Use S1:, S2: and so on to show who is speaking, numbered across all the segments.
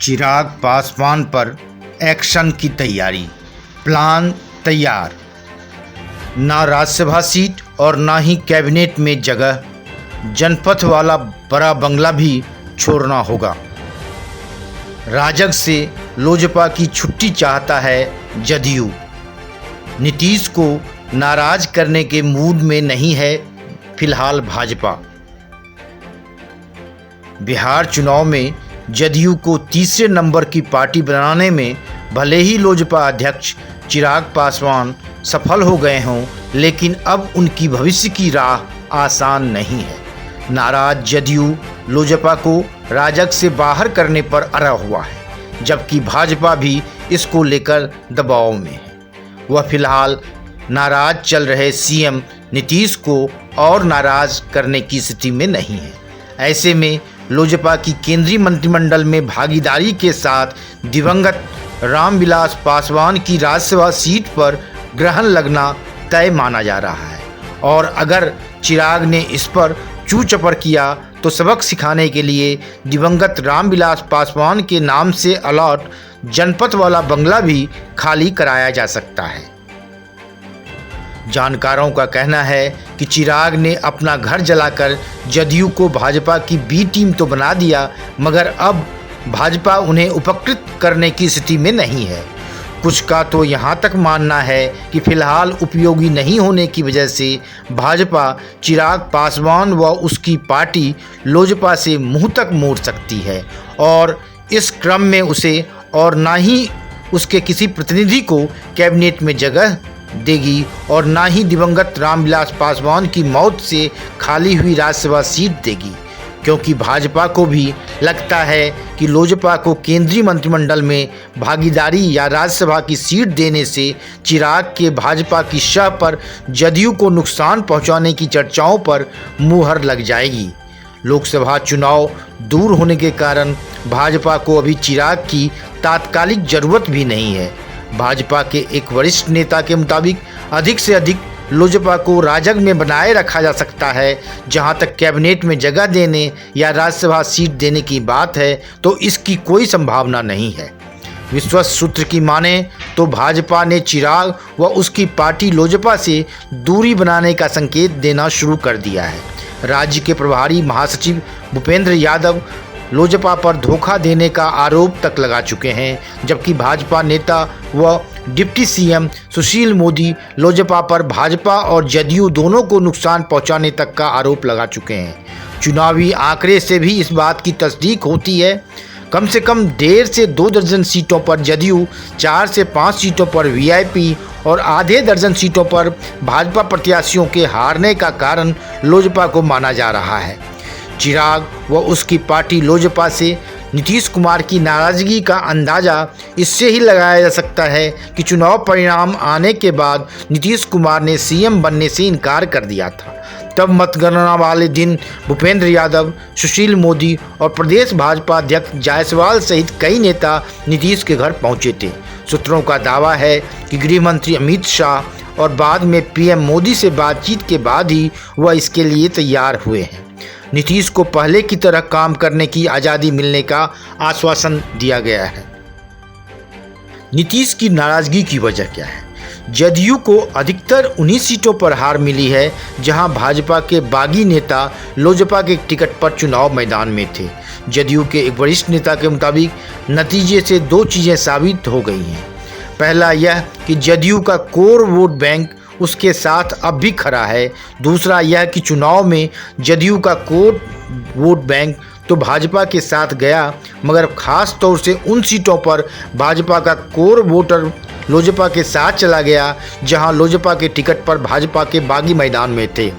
S1: चिराग पासवान पर एक्शन की तैयारी, प्लान तैयार। ना राज्यसभा सीट और ना ही कैबिनेट में जगह, जनपथ वाला बड़ा बंगला भी छोड़ना होगा। राजग से लोजपा की छुट्टी चाहता है जदयू। नीतीश को नाराज करने के मूड में नहीं है फिलहाल भाजपा। बिहार चुनाव में जदयू को तीसरे नंबर की पार्टी बनाने में भले ही लोजपा अध्यक्ष चिराग पासवान सफल हो गए हों, लेकिन अब उनकी भविष्य की राह आसान नहीं है। नाराज जदयू लोजपा को राजग से बाहर करने पर अड़ा हुआ है, जबकि भाजपा भी इसको लेकर दबाव में है। वह फिलहाल नाराज चल रहे सीएम नीतीश को और नाराज करने की स्थिति में नहीं है। ऐसे में लोजपा की केंद्रीय मंत्रिमंडल में भागीदारी के साथ दिवंगत रामविलास पासवान की राज्यसभा सीट पर ग्रहण लगना तय माना जा रहा है। और अगर चिराग ने इस पर चू चपर किया तो सबक सिखाने के लिए दिवंगत रामविलास पासवान के नाम से अलॉट जनपथ वाला बंगला भी खाली कराया जा सकता है। जानकारों का कहना है कि चिराग ने अपना घर जलाकर जदयू को भाजपा की बी टीम तो बना दिया, मगर अब भाजपा उन्हें उपकृत करने की स्थिति में नहीं है। कुछ का तो यहाँ तक मानना है कि फिलहाल उपयोगी नहीं होने की वजह से भाजपा चिराग पासवान व उसकी पार्टी लोजपा से मुंह तक मोड़ सकती है और इस क्रम में उसे और ना ही उसके किसी प्रतिनिधि को कैबिनेट में जगह देगी और ना ही दिवंगत रामविलास पासवान की मौत से खाली हुई राज्यसभा सीट देगी, क्योंकि भाजपा को भी लगता है कि लोजपा को केंद्रीय मंत्रिमंडल में भागीदारी या राज्यसभा की सीट देने से चिराग के भाजपा की शाह पर जदयू को नुकसान पहुंचाने की चर्चाओं पर मुहर लग जाएगी। लोकसभा चुनाव दूर होने के कारण भाजपा को अभी चिराग की तात्कालिक जरूरत भी नहीं है। भाजपा के एक वरिष्ठ नेता के मुताबिक अधिक से अधिक लोजपा को राजग में बनाए रखा जा सकता है। जहां तक कैबिनेट में जगह देने या राज्यसभा सीट देने की बात है तो इसकी कोई संभावना नहीं है। विश्वस्त सूत्र की माने तो भाजपा ने चिराग व उसकी पार्टी लोजपा से दूरी बनाने का संकेत देना शुरू कर दिया है। राज्य के प्रभारी महासचिव भूपेंद्र यादव लोजपा पर धोखा देने का आरोप तक लगा चुके हैं, जबकि भाजपा नेता व डिप्टी सीएम सुशील मोदी लोजपा पर भाजपा और जदयू दोनों को नुकसान पहुंचाने तक का आरोप लगा चुके हैं। चुनावी आंकड़े से भी इस बात की तस्दीक होती है। कम से कम 1.5 से 2 दर्जन सीटों पर जदयू, 4 से 5 सीटों पर वीआईपी और आधे दर्जन सीटों पर भाजपा प्रत्याशियों के हारने का कारण लोजपा को माना जा रहा है। चिराग व उसकी पार्टी लोजपा से नीतीश कुमार की नाराजगी का अंदाज़ा इससे ही लगाया जा सकता है कि चुनाव परिणाम आने के बाद नीतीश कुमार ने सीएम बनने से इनकार कर दिया था। तब मतगणना वाले दिन भूपेंद्र यादव, सुशील मोदी और प्रदेश भाजपा अध्यक्ष जायसवाल सहित कई नेता नीतीश के घर पहुंचे थे। सूत्रों का दावा है कि गृह मंत्री अमित शाह और बाद में पीएम मोदी से बातचीत के बाद ही वह इसके लिए तैयार हुए हैं। नीतीश को पहले की तरह काम करने की आज़ादी मिलने का आश्वासन दिया गया है। नीतीश की नाराजगी की वजह क्या है? जदयू को अधिकतर उन्हीं सीटों पर हार मिली है जहां भाजपा के बागी नेता लोजपा के टिकट पर चुनाव मैदान में थे। जदयू के एक वरिष्ठ नेता के मुताबिक नतीजे से 2 चीज़ें साबित हो गई हैं। पहला यह कि जदयू का कोर वोट बैंक उसके साथ अब भी खड़ा है। दूसरा यह कि चुनाव में जदयू का कोर वोट बैंक तो भाजपा के साथ गया, मगर ख़ास तौर से उन सीटों पर भाजपा का कोर वोटर लोजपा के साथ चला गया जहां लोजपा के टिकट पर भाजपा के बागी मैदान में थे।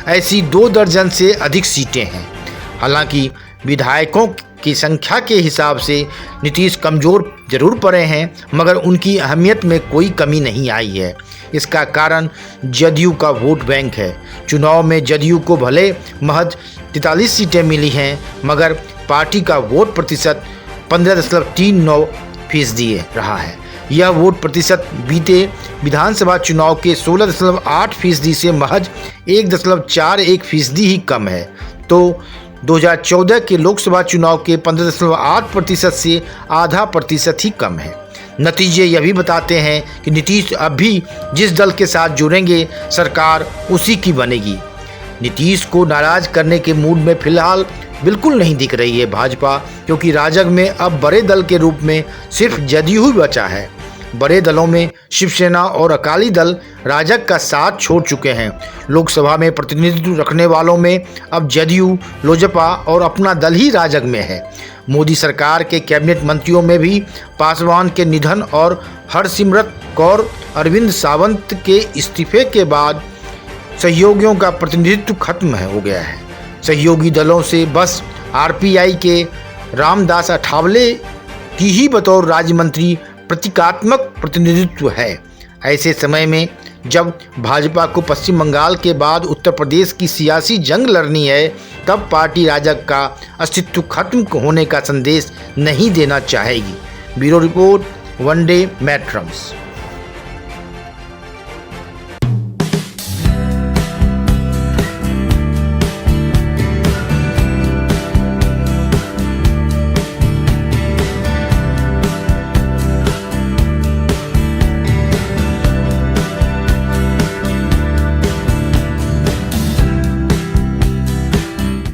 S1: ऐसी 2 दर्जन से अधिक सीटें हैं। हालांकि विधायकों की संख्या के हिसाब से नीतीश कमज़ोर जरूर पड़े हैं, मगर उनकी अहमियत में कोई कमी नहीं आई है। इसका कारण जदयू का वोट बैंक है। चुनाव में जदयू को भले महज 43 सीटें मिली हैं, मगर पार्टी का वोट प्रतिशत 15.39% रहा है। यह वोट प्रतिशत बीते विधानसभा चुनाव के 16.8% से महज 1.41% ही कम है। तो 2014 के लोकसभा चुनाव के 15.8% से आधा प्रतिशत ही कम है। नतीजे यह भी बताते हैं कि नीतीश अब भी जिस दल के साथ जुड़ेंगे सरकार उसी की बनेगी। नीतीश को नाराज करने के मूड में फिलहाल बिल्कुल नहीं दिख रही है भाजपा, क्योंकि राजग में अब बड़े दल के रूप में सिर्फ जदयू ही बचा है। बड़े दलों में शिवसेना और अकाली दल राजग का साथ छोड़ चुके हैं। लोकसभा में प्रतिनिधित्व रखने वालों में अब जदयू, लोजपा और अपना दल ही राजग में है। मोदी सरकार के कैबिनेट मंत्रियों में भी पासवान के निधन और हरसिमरत कौर, अरविंद सावंत के इस्तीफे के बाद सहयोगियों का प्रतिनिधित्व खत्म हो गया है। सहयोगी दलों से बस आरपीआई के रामदास अठावले की ही बतौर राज्य मंत्री प्रतीकात्मक प्रतिनिधित्व है। ऐसे समय में जब भाजपा को पश्चिम बंगाल के बाद उत्तर प्रदेश की सियासी जंग लड़नी है, तब पार्टी राजग का अस्तित्व खत्म होने का संदेश नहीं देना चाहेगी। Bureau report, one day मैट्रम्स।